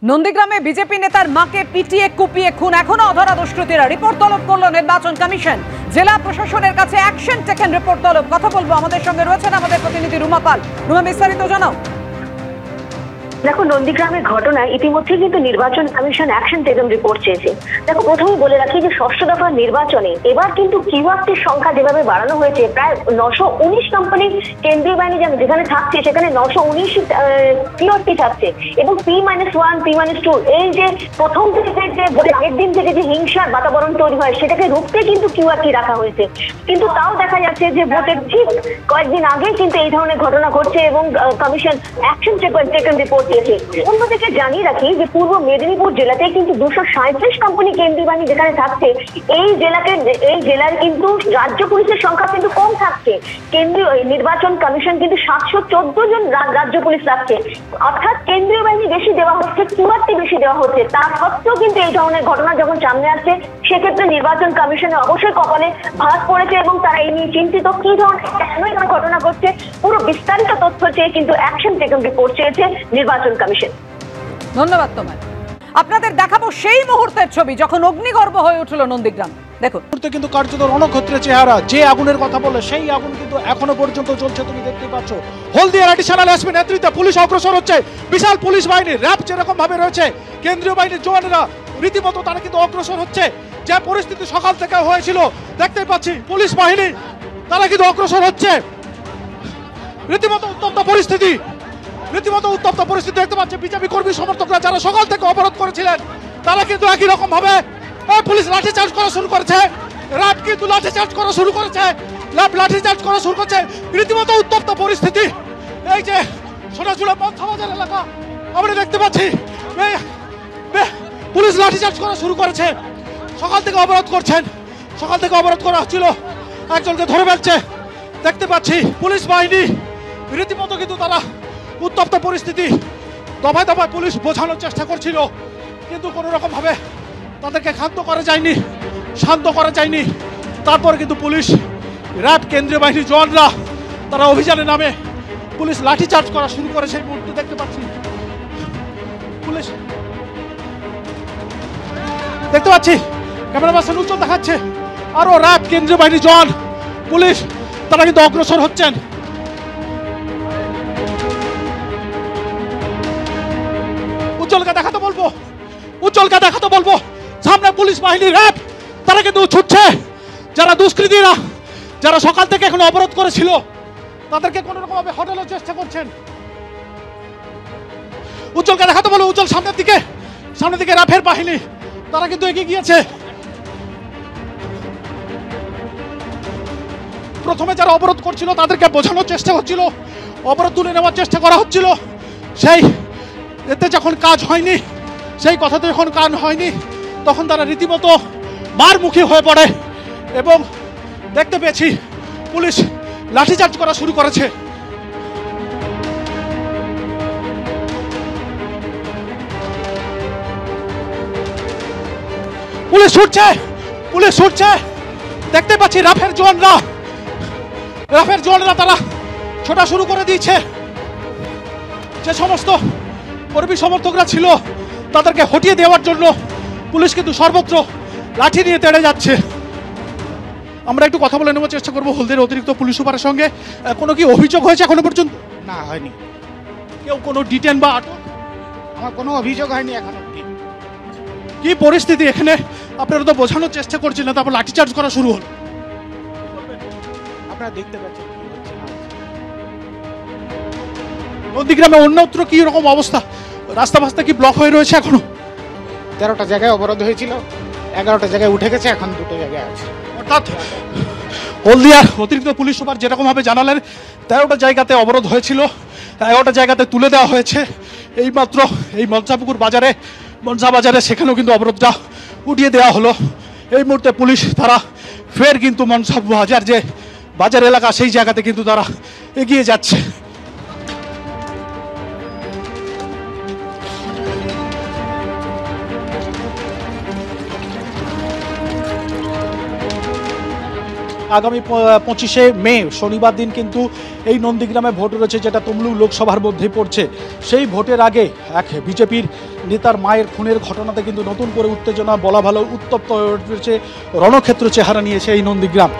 নন্দীগ্রামে বিজেপি নেতার মাকে পিটিয়ে কুপিয়ে খুন, এখনো অধরা দুষ্কৃতীরা। রিপোর্ট তলব করল নির্বাচন কমিশন। জেলা প্রশাসনের কাছে অ্যাকশন টেকেন রিপোর্ট তলব। কথা বলবো, আমাদের সঙ্গে রয়েছেন আমাদের প্রতিনিধি রুমা পাল। রুমা, বিস্তারিত জানাও। দেখো, নন্দীগ্রামের ঘটনায় ইতিমধ্যে কিন্তু নির্বাচন কমিশন অ্যাকশন টেকেন রিপোর্ট চেয়েছে। দেখো, প্রথমেই বলে রাখি যে ষষ্ঠ দফার নির্বাচনে এবার কিন্তু কিউআরটির সংখ্যা যেভাবে বাড়ানো হয়েছে, প্রায় 919 কোম্পানি কেন্দ্রীয় বাহিনী যেখানে থাকছে সেখানে 919 কিউআরটি থাকছে, এবং P-1 P-2 এই যে প্রথম থেকে যে ভোটের আগের দিন থেকে যে হিংসার বাতাবরণ তৈরি হয় সেটাকে রুখতে কিন্তু কিউআরটি রাখা হয়েছে। কিন্তু তাও দেখা যাচ্ছে যে ভোটের ঠিক কয়েকদিন আগে কিন্তু এই ধরনের ঘটনা ঘটছে এবং কমিশন অ্যাকশন টেকেন রিপোর্ট। অন্যদিকে জানিয়ে রাখি যে পূর্ব মেদিনীপুর জেলাতে কিন্তু 237 কোম্পানি কেন্দ্রীয় বাহিনী যেখানে থাকছে, এই জেলার কিন্তু রাজ্য পুলিশের সংখ্যা কিন্তু কম থাকছে। কেন্দ্রীয় নির্বাচন কমিশন কিন্তু 714 জন রাজ্য পুলিশ রাখছে, অর্থাৎ কেন্দ্রীয় বাহিনী বেশি দেওয়া হচ্ছে, কিউআরটি বেশি দেওয়া হচ্ছে। তা সত্ত্বেও কিন্তু এই ধরনের ঘটনা যখন সামনে আসছে, সেক্ষেত্রে নির্বাচন কমিশনের অবশ্যই কপালে ভাঁজ পড়েছে এবং তারা এই নিয়ে চিন্তিত। কি ধরনের কেন এই ঘটনা ঘটছে পুরো বিস্তারিত তথ্য চেয়ে কিন্তু অ্যাকশন টেকেন রিপোর্ট চেয়েছে নির্বাচন কমিশন। ধন্যবাদ তোমায়। আপনাদের দেখাবো সেই মুহূর্তের ছবি যখন অগ্নিগর্ভ হয়ে উঠল নন্দীগ্রাম। দেখুন, কিন্তু কার্যত রণক্ষেত্রের চেহারা। যে আগুনের কথা বলে সেই আগুন কিন্তু এখনো পর্যন্ত চলছে, তুমি দেখতে পাচ্ছ। হলদিয়ার অ্যাডিশনাল এসপি নেতৃত্বে পুলিশ অগ্রসর হচ্ছে। বিশাল পুলিশ বাহিনী, র্যাব যেরকম ভাবে রয়েছে, কেন্দ্রীয় বাহিনীর জওয়ানেরা রীতিমতো তারা কিন্তু অগ্রসর হচ্ছে। যে পরিস্থিতি সকাল থেকে হয়েছিল দেখতে পাচ্ছি, পুলিশ বাহিনী তারা কিন্তু অগ্রসর হচ্ছে। রীতিমতো উত্তপ্ত পরিস্থিতি দেখতে পাচ্ছে। বিজেপি কর্মী সমর্থকরা যারা সকাল থেকে অবরোধ করেছিলেন, তারা কিন্তু একই রকম ভাবে পুলিশ লাঠিচার্জ করা শুরু করেছে। র্যাব কিন্তু লাঠিচার্জ করা শুরু করেছে। রীতিমতো উত্তপ্ত পরিস্থিতি। এই যে সোনাঝুলা মধ্যবাজার এলাকা আমরা দেখতে পাচ্ছি, পুলিশ লাঠিচার্জ করা শুরু করেছে। সকাল থেকে অবরোধ করা হচ্ছিল, একজনকে ধরে ফেলছে দেখতে পাচ্ছি। পুলিশ বাহিনী রীতিমতো কিন্তু তারা উত্তপ্ত পরিস্থিতি, দফায় দফায় পুলিশ বোঝানোর চেষ্টা করছিল, কিন্তু কোনো রকম ভাবে তাদেরকে শান্ত করা যায়নি। তারপর কিন্তু পুলিশ, র্যাব, কেন্দ্রীয় বাহিনীর জওয়ানরা তারা অভিযানে নামে পুলিশ লাঠিচার্জ করা শুরু করে। সেই মুহূর্তে দেখতে পাচ্ছি পুলিশ, দেখতে পাচ্ছি ক্যামেরা পার্সন উজ্জ্বল দেখাচ্ছে, আরো র্যাব, কেন্দ্রীয় বাহিনীর জওয়ান, পুলিশ তারা কিন্তু অগ্রসর হচ্ছেন। উজ্জ্বলকে দেখাতে বলবো সামনে পুলিশ বাহিনী, র্যাব তারা কিন্তু ছুটছে। যারা দুষ্কৃতীরা, যারা সকাল থেকে এখন অবরোধ করেছিল, তাদেরকে কোন রকম ভাবে হটানোর চেষ্টা করছেন। উজ্জ্বলকে দেখাতে বলবো, উজ্জ্বল সামনের দিকে র্যাবের বাহিনী তারা কিন্তু এগিয়ে গিয়েছে। প্রথমে যারা অবরোধ করছিল তাদেরকে বোঝানোর চেষ্টা হচ্ছিল, অবরোধ তুলে নেওয়ার চেষ্টা করা হচ্ছিল। সেই এতে যখন কাজ হয়নি, সেই কথাতে যখন কান হয়নি, তখন তারা রীতিমতো মারমুখী হয়ে পড়ে এবং দেখতে পেয়েছি পুলিশ লাঠিচার্জ করা শুরু করেছে। পুলিশ ছুটছে দেখতে পাচ্ছি। র্যাফের জওয়ানরা তারা ছোটা শুরু করে দিয়েছে। যে সমস্ত কর্মী সমর্থকরা ছিল তাদেরকে হটিয়ে দেওয়ার জন্য পুলিশ কিন্তু সর্বত্র লাঠি নিয়ে তেড়ে যাচ্ছে। আমরা একটু কথা বলে নেওয়ার চেষ্টা করবো হলদিয়ার অতিরিক্ত পুলিশ সুপারের সঙ্গে। কোনো কি অভিযোগ হয়েছে এখনো পর্যন্ত? না, হয়নি। কেউ কোনো ডিটেন বা আটক? আমার কোনো অভিযোগ হয়নি এখনো। কি পরিস্থিতি এখানে আপনারা তো বোঝানোর চেষ্টা করছিলেন, তারপর লাঠিচার্জ করা শুরু হলো। আপনারা দেখতে পাচ্ছেন কি হচ্ছে না। নন্দীগ্রামে অন্যত্র কি রকম অবস্থা? রাস্তা কি ব্লক হয়ে রয়েছে এখনো? 13টা জায়গায় অবরোধ হয়েছিল, 11টা জায়গায় উঠে গেছে, এখন 2টো জায়গায় আছে। অর্থাৎ হলদিয়ার অতিরিক্ত পুলিশ সুপার যেরকম ভাবে জানালেন, 13টা জায়গাতে অবরোধ হয়েছিল, 11টা জায়গাতে তুলে দেওয়া হয়েছে। এইমাত্র এই মনসা বাজারে সেখানেও কিন্তু অবরোধটা উঠিয়ে দেওয়া হলো। এই মুহূর্তে পুলিশ তারা ফের কিন্তু মনসা বাজার, যে বাজার এলাকা, সেই জায়গাতে কিন্তু তারা এগিয়ে যাচ্ছে। আগামী 25শে মে শনিবার দিন কিন্তু এই নন্দীগ্রামে ভোট রয়েছে, যেটা তমলুক লোকসভার মধ্যে পড়ছে। সেই ভোটের আগে এক বিজেপির নেতার মায়ের খুনের ঘটনাতে কিন্তু নতুন করে উত্তেজনা বলা ভালো, উত্তপ্ত হয়ে উঠেছে, রণক্ষেত্র চেহারা নিয়েছে এই নন্দীগ্রাম।